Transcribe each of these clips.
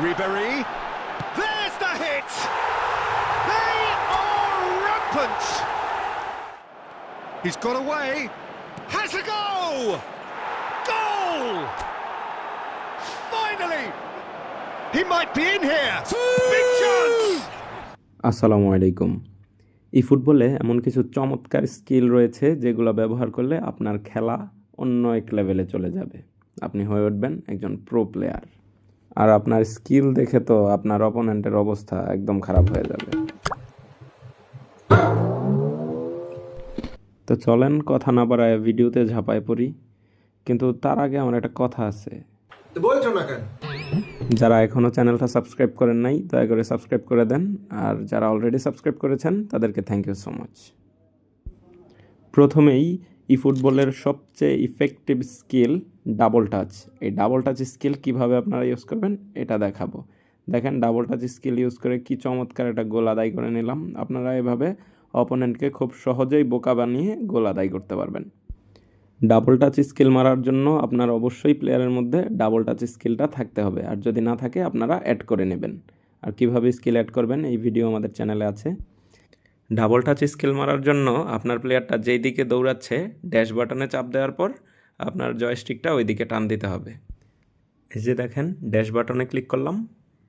Ribéry. There's the hit! They are rampant! He's got away. Has a goal! Goal! Finally! He might be in here! Big chance! আসসালামু আলাইকুম। এই ফুটবলে এমন কিছু চমৎকার skill রয়েছে যেগুলো ব্যবহার করলে আপনার খেলা অন্য এক লেভেলে চলে যাবে। আপনি হয়ে উঠবেন একজন প্রো প্লেয়ার। আর আপনার স্কিল দেখে তো আপনার অপোনেন্টের অবস্থা একদম খারাপ হয়ে যাবে। তো চলেন কথা না বাড়ায় ভিডিওতে ঝাঁপায় পড়ি, কিন্তু তার আগে আমার একটা কথা আছে। বলছো না কেন? যারা এখনও চ্যানেলটা সাবস্ক্রাইব করেন নাই দয়া করে সাবস্ক্রাইব করে দেন, আর যারা অলরেডি সাবস্ক্রাইব করেছেন তাদেরকে থ্যাংক ইউ সো মাচ। প্রথমেই ই ফুটবলের সবচেয়ে ইফেক্টিভ স্কিল ডাবল টাচ। এই ডাবল টাচ স্কিল কিভাবে আপনারা ইউজ করবেন এটা দেখাবো। দেখেন ডাবল টাচ স্কিল ইউজ করে কি চমৎকার একটা গোল আদায় করে নিলাম। আপনারা এভাবে অপোনেন্টকে খুব সহজেই বোকা বানিয়ে গোল আদায় করতে পারবেন। ডাবল টাচ স্কিল মারার জন্য আপনার অবশ্যই প্লেয়ারের মধ্যে ডাবল টাচ স্কিলটা থাকতে হবে, আর যদি না থাকে আপনারা অ্যাড করে নেবেন। আর কিভাবে স্কিল অ্যাড করবেন এই ভিডিও আমাদের চ্যানেলে আছে। ডাবল টাচ স্কিল মারার জন্য আপনার প্লেয়ারটা যেই দিকে দৌড়াচ্ছে ড্যাশ বাটনে চাপ দেওয়ার পর আপনার জয়স্টিকটা ওই দিকে টান দিতে হবে। এই যে দেখেন ড্যাশ বাটনে ক্লিক করলাম,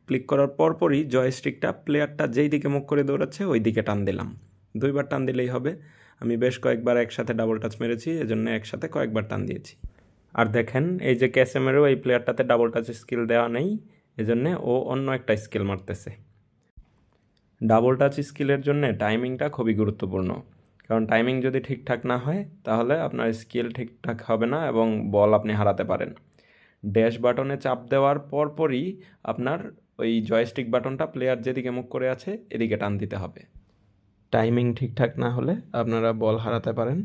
ক্লিক করার পরপরই জয়স্টিকটা প্লেয়ারটা যেই দিকে মুখ করে দৌড়াচ্ছে ওই দিকে টান দিলাম। দুইবার টান দিলেই হবে। আমি বেশ কয়েকবার একসাথে ডাবল টাচ মেরেছি, এজন্য একসাথে কয়েকবার টান দিয়েছি। আর দেখেন এই যে ক্যাসেমেরও এই প্লেয়ারটাতে ডাবল টাচ স্কিল দেওয়া নেই, এজন্যে ও অন্য একটা স্কিল মারতেছে। ডাবল টাচ স্কিলের জন্য টাইমিংটা খুবই গুরুত্বপূর্ণ, কারণ টাইমিং যদি ঠিকঠাক না হয় তাহলে আপনার স্কিল ঠিকঠাক হবে না এবং বল আপনি হারাতে পারেন। ড্যাশ বাটনে চাপ দেওয়ার পরপরই আপনার ওই জয়স্টিক বাটনটা প্লেয়ার যেদিকে মুখ করে আছে এদিকে টান দিতে হবে। টাইমিং ঠিকঠাক না হলে আপনারা বল হারাতে পারেন।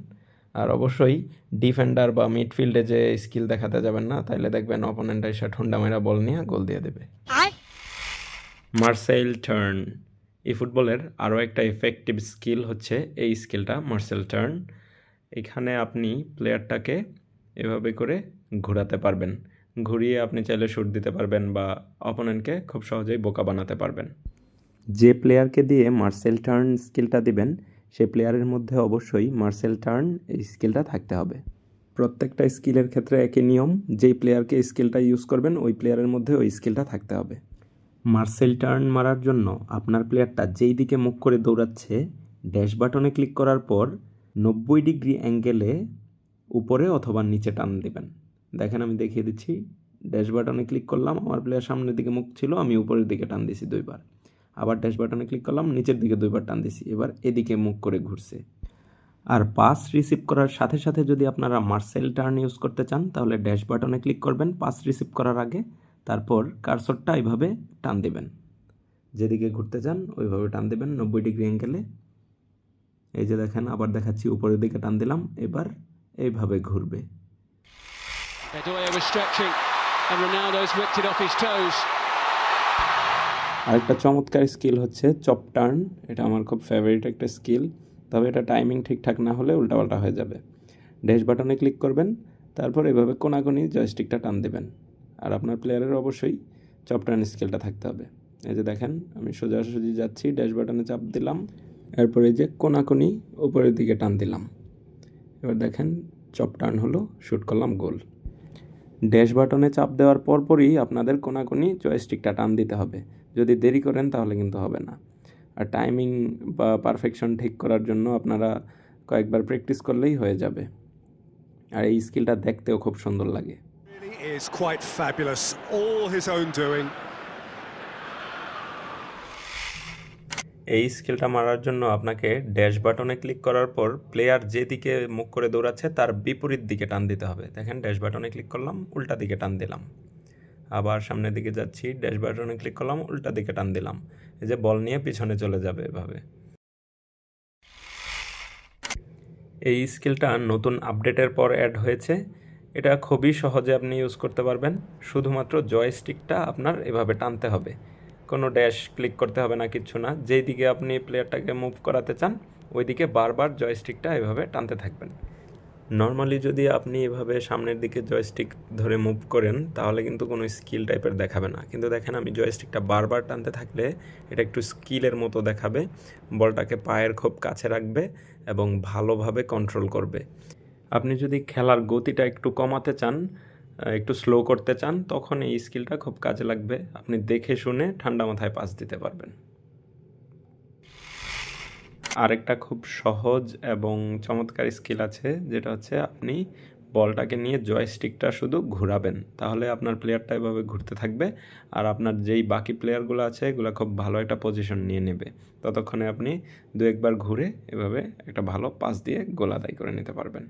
আর অবশ্যই ডিফেন্ডার বা মিডফিল্ডে যে স্কিল দেখাতে যাবেন না, তাইলে দেখবেন অপোনেন্ট এসে ঠুন্ডা মেরা বল নিয়ে গোল দিয়ে দেবে। মার্সেল টার্ন এই ফুটবলের আরও একটা ইফেক্টিভ স্কিল হচ্ছে এই স্কিলটা মার্সেল টার্ন। এখানে আপনি প্লেয়ারটাকে এভাবে করে ঘোরাতে পারবেন, ঘুরিয়ে আপনি চাইলে শুট দিতে পারবেন বা অপোনেন্টকে খুব সহজেই বোকা বানাতে পারবেন। যে প্লেয়ারকে দিয়ে মার্সেল টার্ন স্কিলটা দিবেন সেই প্লেয়ারের মধ্যে অবশ্যই মার্সেল টার্ন এই স্কিলটা থাকতে হবে। প্রত্যেকটা স্কিলের ক্ষেত্রে একই নিয়ম, যেই প্লেয়ারকে স্কিলটা ইউজ করবেন ওই প্লেয়ারের মধ্যে ওই স্কিলটা থাকতে হবে। মার্সেল টার্ন মারার জন্য আপনার প্লেয়ারটা যেই দিকে মুখ করে দৌড়াচ্ছে ড্যাশ বাটনে ক্লিক করার পর 90 ডিগ্রি অ্যাঙ্গেলে উপরে অথবা নিচে টান দেবেন। দেখেন আমি দেখিয়ে দিচ্ছি। ড্যাশ বাটনে ক্লিক করলাম, আমার প্লেয়ার সামনের দিকে মুখ ছিল, আমি উপরের দিকে টান দিছি দুইবার। আবার ড্যাশ বাটনে ক্লিক করলাম, নিচের দিকে দুইবার টান দিছি, এবার এদিকে মুখ করে ঘুরছে। আর পাস রিসিভ করার সাথে সাথে যদি আপনারা মার্সেল টার্ন ইউজ করতে চান তাহলে ড্যাশ বাটনে ক্লিক করবেন পাস রিসিভ করার আগে, তারপর কার্সরটা এইভাবে টান দেবেন, যেদিকে ঘুরতে চান ওইভাবে টান দেবেন 90 ডিগ্রি অ্যাঙ্গেলে। এই যে দেখেন আবার দেখাচ্ছি, উপরের দিকে টান দিলাম, এবার এইভাবে ঘুরবে। আরেকটা চমৎকার স্কিল হচ্ছে চপ টার্ন। এটা আমার খুব ফেভারিট একটা স্কিল, তবে এটা টাইমিং ঠিকঠাক না হলে উল্টাপাল্টা হয়ে যাবে। ড্যাশ বাটনে ক্লিক করবেন, তারপর এভাবে কোনাকুনি জয়স্টিকটা টান দেবেন। আর আপনার প্লেয়ারের অবশ্যই চপ টার্ন স্কিলটা থাকতে হবে। এই যে দেখেন আমি সোজাসুজি যাচ্ছি, ড্যাশ বাটনে চাপ দিলাম, এরপর এই যে কোনাকুনি উপরের দিকে টান দিলাম, এবার দেখেন চপ টার্ন হলো, শ্যুট করলাম, গোল। ড্যাশ বাটনে চাপ দেওয়ার পরপরই আপনাদের কোনাকুনি জয়স্টিকটা টান দিতে হবে, যদি দেরি করেন তাহলে কিন্তু হবে না। আর টাইমিং বা পারফেকশন ঠিক করার জন্য আপনারা কয়েকবার প্র্যাকটিস করলেই হয়ে যাবে। আর এই স্কিলটা দেখতেও খুব সুন্দর লাগে। Really is quite fabulous, all his own doing. এই স্কিলটা মারার জন্য আপনাকে ড্যাশ বাটনে ক্লিক করার পর প্লেয়ার যেদিকে মুখ করে দৌড়াচ্ছে তার বিপরীত দিকে টান দিতে হবে। দেখেন ড্যাশ বাটনে ক্লিক করলাম, উল্টা দিকে টান দিলাম, আবার সামনের দিকে যাচ্ছি, ড্যাশ বাটনে ক্লিক করলাম, উল্টা দিকে টান দিলাম, এই যে বল নিয়ে পিছনে চলে যাবে এভাবে। এই স্কিলটা নতুন আপডেটের পর অ্যাড হয়েছে। এটা খুবই সহজে আপনি ইউজ করতে পারবেন। শুধুমাত্র জয়স্টিকটা আপনার এভাবে টানতে হবে, কোনো ড্যাশ ক্লিক করতে হবে না, কিচ্ছু না। যেই দিকে আপনি প্লেয়ারটাকে মুভ করাতে চান ওই দিকে বারবার জয়স্টিকটা এভাবে টানতে থাকবেন। নর্মালি যদি আপনি এভাবে সামনের দিকে জয়স্টিক ধরে মুভ করেন তাহলে কিন্তু কোনো স্কিল টাইপের দেখাবে না, কিন্তু দেখেন আমি জয়স্টিকটা বারবার টানতে থাকলে এটা একটু স্কিলের মতো দেখাবে। বলটাকে পায়ের খুব কাছে রাখবে এবং ভালোভাবে কন্ট্রোল করবে। আপনি যদি খেলার গতিটা একটু কমাতে চান, একটু স্লো করতে চান, তখন এই স্কিলটা খুব কাজে লাগবে। আপনি দেখে শুনে ঠান্ডা মাথায় পাস দিতে পারবেন। আরেকটা খুব সহজ এবং চমৎকার স্কিল আছে, যেটা হচ্ছে আপনি বলটাকে নিয়ে জয়স্টিকটা শুধু ঘোরাবেন, তাহলে আপনার প্লেয়ারটা এভাবে ঘুরতে থাকবে আর আপনার যেই বাকি প্লেয়ারগুলো আছে এগুলো খুব ভালো একটা পজিশন নিয়ে নেবে। ততক্ষণে আপনি দু একবার ঘুরে এভাবে একটা ভালো পাস দিয়ে গোল আদায় করে নিতে পারবেন।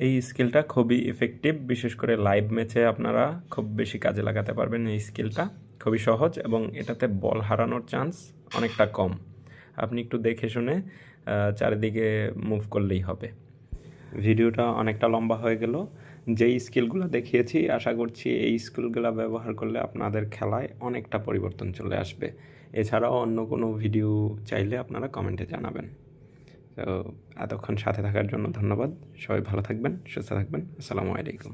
এই স্কিলটা খুবই ইফেক্টিভ, বিশেষ করে লাইভ ম্যাচে আপনারা খুব বেশি কাজে লাগাতে পারবেন। এই স্কিলটা খুবই সহজ এবং এটাতে বল হারানোর চান্স অনেকটা কম। আপনি একটু দেখে শুনে চারিদিকে মুভ করলেই হবে। ভিডিওটা অনেকটা লম্বা হয়ে গেল। যেই স্কিলগুলো দেখিয়েছি আশা করছি এই স্কিলগুলো ব্যবহার করলে আপনাদের খেলায় অনেকটা পরিবর্তন চলে আসবে। এছাড়াও অন্য কোনো ভিডিও চাইলে আপনারা কমেন্টে জানাবেন। তো এতক্ষণ সাথে থাকার জন্য ধন্যবাদ। সবাই ভালো থাকবেন, সুস্থ থাকবেন। আসসালামু আলাইকুম।